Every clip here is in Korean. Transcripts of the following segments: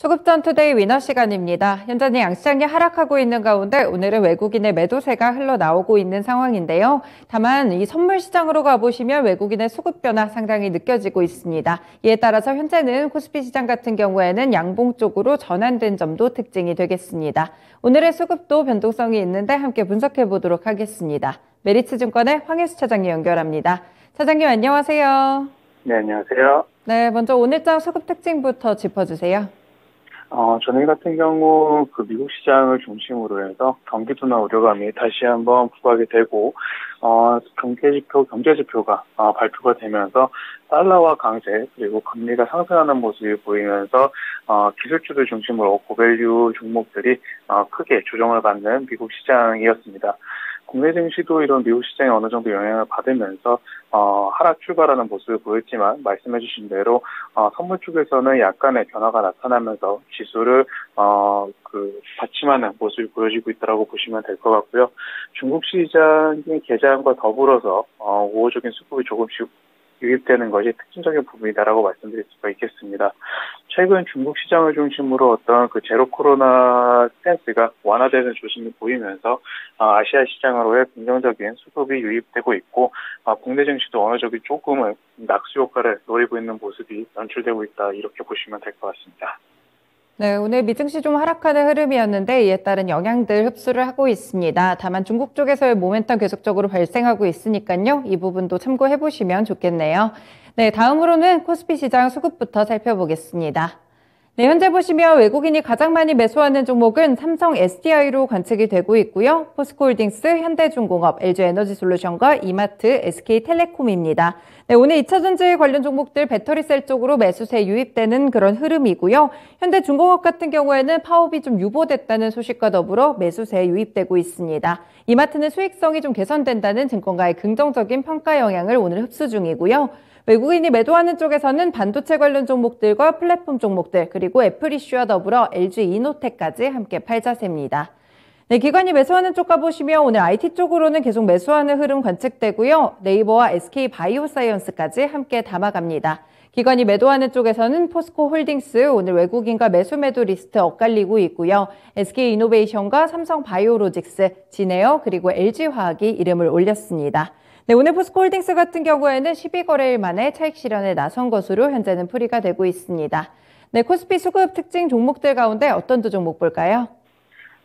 수급전 투데이 위너 시간입니다. 현재는 양시장이 하락하고 있는 가운데 오늘은 외국인의 매도세가 흘러나오고 있는 상황인데요. 다만 이 선물 시장으로 가보시면 외국인의 수급 변화 상당히 느껴지고 있습니다. 이에 따라서 현재는 코스피 시장 같은 경우에는 양봉 쪽으로 전환된 점도 특징이 되겠습니다. 오늘의 수급도 변동성이 있는데 함께 분석해 보도록 하겠습니다. 메리츠증권의 황혜수 차장님 연결합니다. 차장님 안녕하세요. 네, 안녕하세요. 네, 먼저 오늘장 수급 특징부터 짚어주세요. 저희 같은 경우 미국 시장을 중심으로 해서 경기도나 우려감이 다시 한번 부각이 되고, 경제 지표가 발표가 되면서 달러화 강세 그리고 금리가 상승하는 모습이 보이면서 기술주들 중심으로 고밸류 종목들이 크게 조정을 받는 미국 시장이었습니다. 국내 증시도 이런 미국 시장에 어느 정도 영향을 받으면서 하락 출발하는 모습을 보였지만 말씀해주신 대로 선물 쪽에서는 약간의 변화가 나타나면서 지수를 받침하는 모습이 보여지고 있다고 보시면 될 것 같고요. 중국 시장의 개장과 더불어서 우호적인 수급이 조금씩 유입되는 것이 특징적인 부분이다라고 말씀드릴 수가 있겠습니다. 최근 중국 시장을 중심으로 어떤 제로 코로나 스탠스가 완화되는 조짐이 보이면서 아시아 시장으로의 긍정적인 수급이 유입되고 있고, 국내 증시도 어느 정도 조금은 낙수 효과를 노리고 있는 모습이 연출되고 있다, 이렇게 보시면 될 것 같습니다. 네, 오늘 미증시 좀 하락하는 흐름이었는데 이에 따른 영향들 흡수를 하고 있습니다. 다만 중국 쪽에서의 모멘텀 계속적으로 발생하고 있으니까요. 이 부분도 참고해 보시면 좋겠네요. 네, 다음으로는 코스피 시장 수급부터 살펴보겠습니다. 네, 현재 보시면 외국인이 가장 많이 매수하는 종목은 삼성 SDI로 관측이 되고 있고요. 포스코홀딩스, 현대중공업, LG에너지솔루션과 이마트, SK텔레콤입니다. 네, 오늘 2차전지 관련 종목들 배터리셀 쪽으로 매수세 유입되는 그런 흐름이고요. 현대중공업 같은 경우에는 파업이 좀 유보됐다는 소식과 더불어 매수세 유입되고 있습니다. 이마트는 수익성이 좀 개선된다는 증권가의 긍정적인 평가 영향을 오늘 흡수 중이고요. 외국인이 매도하는 쪽에서는 반도체 관련 종목들과 플랫폼 종목들, 그리고 애플 이슈와 더불어 LG 이노텍까지 함께 팔자세입니다. 네, 기관이 매수하는 쪽 가보시면 오늘 IT 쪽으로는 계속 매수하는 흐름 관측되고요. 네이버와 SK바이오사이언스까지 함께 담아갑니다. 기관이 매도하는 쪽에서는 포스코홀딩스 오늘 외국인과 매수 리스트 엇갈리고 있고요. SK이노베이션과 삼성바이오로직스, 진에어 그리고 LG화학이 이름을 올렸습니다. 네, 오늘 포스코홀딩스 같은 경우에는 12거래일 만에 차익 실현에 나선 것으로 현재는 풀이가 되고 있습니다. 네, 코스피 수급 특징 종목들 가운데 어떤 두 종목 볼까요?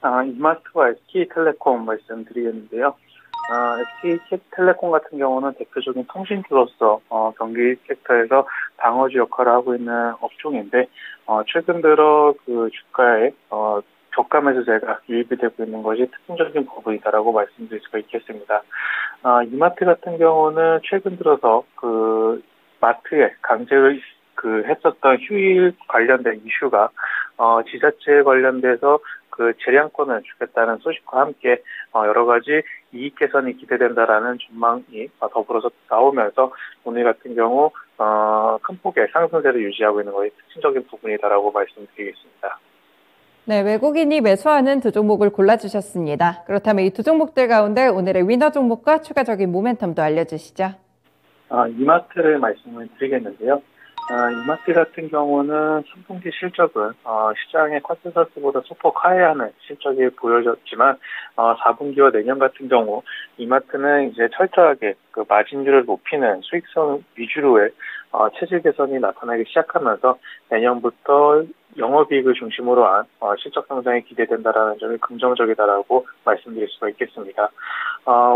이마트와 SK텔레콤 말씀드리겠는데요. SK텔레콤 같은 경우는 대표적인 통신주로서 경기 섹터에서 방어주 역할을 하고 있는 업종인데, 최근 들어 주가에 저가 매수세가 유입이 되고 있는 것이 특징적인 부분이다라고 말씀드릴 수가 있겠습니다. 이마트 같은 경우는 최근 들어서 마트에 강제를 했었던 휴일 관련된 이슈가 지자체에 관련돼서 재량권을 주겠다는 소식과 함께 여러 가지 이익 개선이 기대된다라는 전망이 더불어서 나오면서 오늘 같은 경우 큰 폭의 상승세를 유지하고 있는 것이 특징적인 부분이다라고 말씀드리겠습니다. 네, 외국인이 매수하는 두 종목을 골라주셨습니다. 그렇다면 이 두 종목들 가운데 오늘의 위너 종목과 추가적인 모멘텀도 알려주시죠. 이마트를 말씀을 드리겠는데요. 이마트 같은 경우는 3분기 실적은 시장의 컨센서스보다 소폭 하회하는 실적이 보여졌지만 4분기와 내년 같은 경우 이마트는 이제 철저하게 마진율을 높이는 수익성 위주로의 체질 개선이 나타나기 시작하면서 내년부터 영업이익을 중심으로 한 실적 성장이 기대된다라는 점이 긍정적이다라고 말씀드릴 수가 있겠습니다.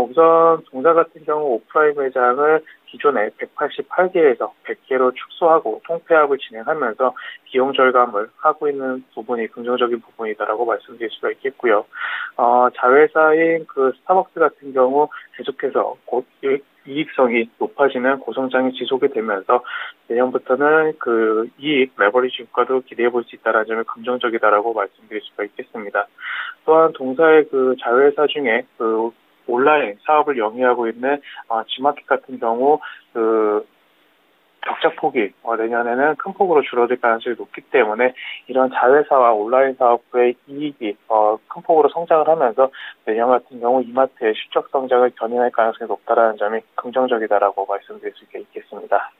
우선 동사 같은 경우 오프라인 매장을 기존에 188개에서 100개로 축소하고 통폐합을 진행하면서 비용 절감을 하고 있는 부분이 긍정적인 부분이다라고 말씀드릴 수가 있겠고요. 자회사인 스타벅스 같은 경우 계속해서 이익성이 높아지는 고성장이 지속이 되면서 내년부터는 이익 레버리지 효과도 기대해 볼 수 있다는 점이 긍정적이다라고 말씀드릴 수가 있겠습니다. 또한 동사의 자회사 중에 온라인 사업을 영위하고 있는 지마켓 같은 경우 적자 폭이 내년에는 큰 폭으로 줄어들 가능성이 높기 때문에 이런 자회사와 온라인 사업부의 이익이 큰 폭으로 성장을 하면서 내년 같은 경우 이마트의 실적 성장을 견인할 가능성이 높다라는 점이 긍정적이다라고 말씀드릴 수 있겠습니다.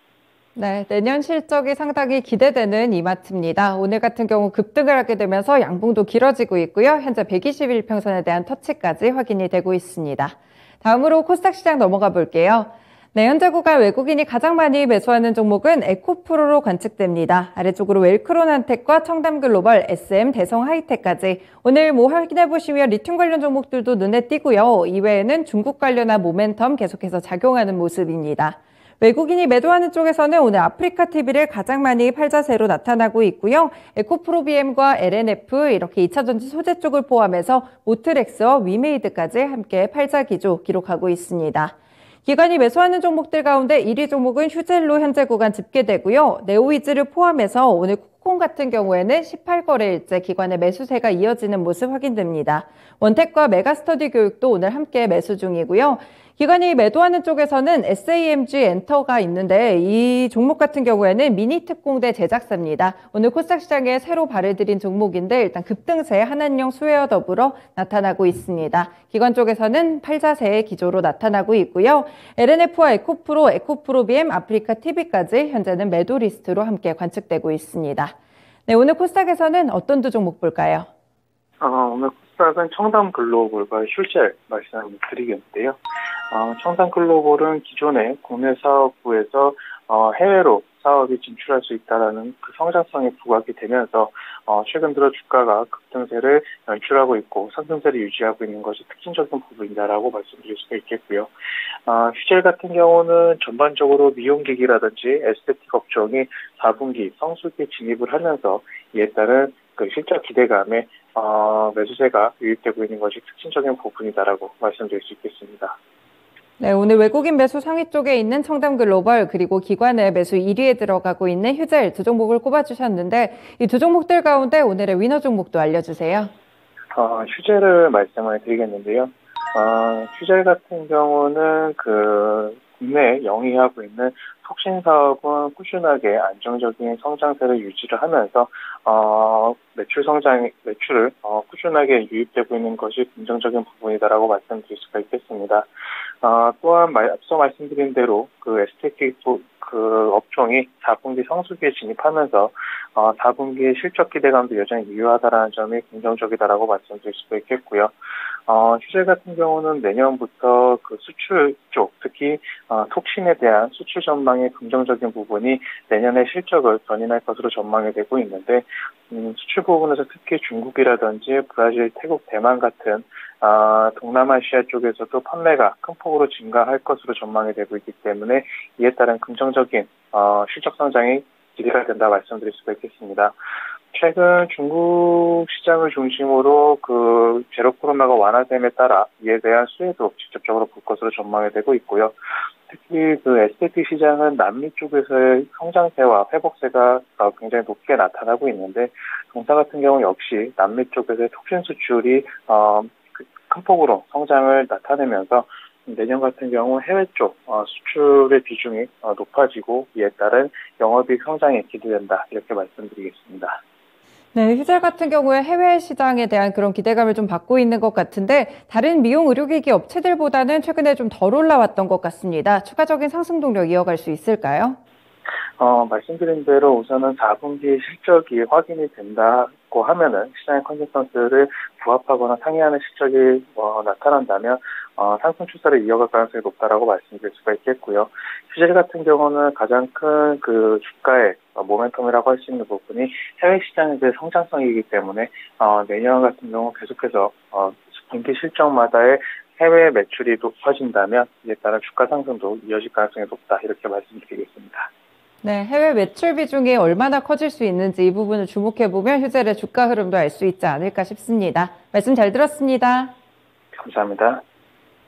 네, 내년 실적이 상당히 기대되는 이마트입니다. 오늘 같은 경우 급등을 하게 되면서 양봉도 길어지고 있고요. 현재 121평선에 대한 터치까지 확인이 되고 있습니다. 다음으로 코스닥 시장 넘어가 볼게요. 네, 현재 구간 외국인이 가장 많이 매수하는 종목은 에코프로로 관측됩니다. 아래쪽으로 웰크론한텍과 청담글로벌, SM, 대성하이텍까지 오늘 확인해 보시면 리튬 관련 종목들도 눈에 띄고요. 이외에는 중국 관련한 모멘텀 계속해서 작용하는 모습입니다. 외국인이 매도하는 쪽에서는 오늘 아프리카 TV를 가장 많이 팔자세로 나타나고 있고요. 에코프로비엠과 LNF 이렇게 2차전지 소재 쪽을 포함해서 모트렉스와 위메이드까지 함께 팔자 기조 기록하고 있습니다. 기관이 매수하는 종목들 가운데 1위 종목은 휴젤로 현재 구간 집계되고요. 네오이즈를 포함해서 오늘 코콩 같은 경우에는 18거래일째 기관의 매수세가 이어지는 모습 확인됩니다. 원택과 메가스터디 교육도 오늘 함께 매수 중이고요. 기관이 매도하는 쪽에서는 SAMG 엔터가 있는데 이 종목 같은 경우에는 미니특공대 제작사입니다. 오늘 코스닥 시장에 새로 발을 들인 종목인데 일단 급등세 한한령 수혜와 더불어 나타나고 있습니다. 기관 쪽에서는 팔자세의 기조로 나타나고 있고요. LNF와 에코프로, 에코프로비엠, 아프리카 TV까지 현재는 매도 리스트로 함께 관측되고 있습니다. 네, 오늘 코스닥에서는 어떤 두 종목 볼까요? 오늘 코스닥은 청담글로벌과 휴젤 말씀드리겠는데요. 청담글로벌은 기존에 국내 사업부에서 해외로 사업이 진출할 수 있다는 그 성장성이 부각이 되면서 최근 들어 주가가 급등세를 연출하고 있고 상승세를 유지하고 있는 것이 특징적인 부분이다라고 말씀드릴 수가 있겠고요. 휴젤 같은 경우는 전반적으로 미용기기라든지 에스테틱 업종이 4분기 성수기에 진입을 하면서 이에 따른 그 실적 기대감에 매수세가 유입되고 있는 것이 특징적인 부분이다라고 말씀드릴 수 있겠습니다. 네, 오늘 외국인 매수 상위 쪽에 있는 청담글로벌 그리고 기관의 매수 1위에 들어가고 있는 휴젤 두 종목을 꼽아주셨는데 이 두 종목들 가운데 오늘의 위너 종목도 알려주세요. 휴젤을 말씀을 드리겠는데요. 휴젤 같은 경우는 국내에 영위하고 있는 혁신 사업은 꾸준하게 안정적인 성장세를 유지를 하면서 매출을 꾸준하게 유입되고 있는 것이 긍정적인 부분이다라고 말씀드릴 수가 있겠습니다. 또한 앞서 말씀드린 대로 그 에스테틱 업종이 4분기 성수기에 진입하면서 4분기 실적 기대감도 여전히 유효하다라는 점이 긍정적이다라고 말씀드릴 수가 있겠고요. 휴젤 같은 경우는 내년부터 그 수출 쪽, 특히 톡신에 대한 수출 전망의 긍정적인 부분이 내년의 실적을 견인할 것으로 전망이 되고 있는데 수출 부분에서 특히 중국이라든지 브라질, 태국, 대만 같은 동남아시아 쪽에서도 판매가 큰 폭으로 증가할 것으로 전망이 되고 있기 때문에 이에 따른 긍정적인 실적 성장이 기대가 된다 말씀드릴 수가 있겠습니다. 최근 중국 시장을 중심으로 그 제로 코로나가 완화됨에 따라 이에 대한 수혜도 직접적으로 볼 것으로 전망이 되고 있고요. 특히 그 에스테틱 시장은 남미 쪽에서의 성장세와 회복세가 굉장히 높게 나타나고 있는데 동사 같은 경우 역시 남미 쪽에서의 톡신 수출이 큰 폭으로 성장을 나타내면서 내년 같은 경우 해외 쪽 수출의 비중이 높아지고 이에 따른 영업이익 성장이 기대된다 이렇게 말씀드리겠습니다. 네, 휴젤 같은 경우에 해외 시장에 대한 그런 기대감을 좀 받고 있는 것 같은데 다른 미용 의료기기 업체들보다는 최근에 좀 덜 올라왔던 것 같습니다. 추가적인 상승 동력 이어갈 수 있을까요? 말씀드린 대로 우선은 4분기 실적이 확인이 된다고 하면은 시장의 컨센서스를 부합하거나 상회하는 실적이 나타난다면 상승 추세를 이어갈 가능성이 높다라고 말씀드릴 수가 있겠고요. 휴젤 같은 경우는 가장 큰 그 주가의 모멘텀이라고 할 수 있는 부분이 해외 시장에서의 성장성이기 때문에 내년 같은 경우 계속해서 분기 실적마다의 해외 매출이 높아진다면 이에 따른 주가 상승도 이어질 가능성이 높다 이렇게 말씀드리겠습니다. 네, 해외 매출 비중이 얼마나 커질 수 있는지 이 부분을 주목해보면 휴젤의 주가 흐름도 알 수 있지 않을까 싶습니다. 말씀 잘 들었습니다. 감사합니다.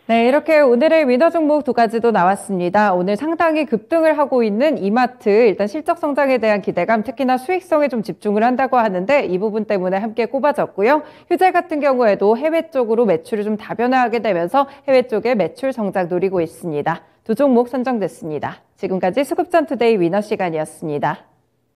네, 이렇게 오늘의 위너 종목 두 가지도 나왔습니다. 오늘 상당히 급등을 하고 있는 이마트, 일단 실적 성장에 대한 기대감, 특히나 수익성에 좀 집중을 한다고 하는데 이 부분 때문에 함께 꼽아졌고요. 휴젤 같은 경우에도 해외 쪽으로 매출이 좀 다변화하게 되면서 해외 쪽에 매출 성장 노리고 있습니다. 두 종목 선정됐습니다. 지금까지 수급전투데이 위너 시간이었습니다.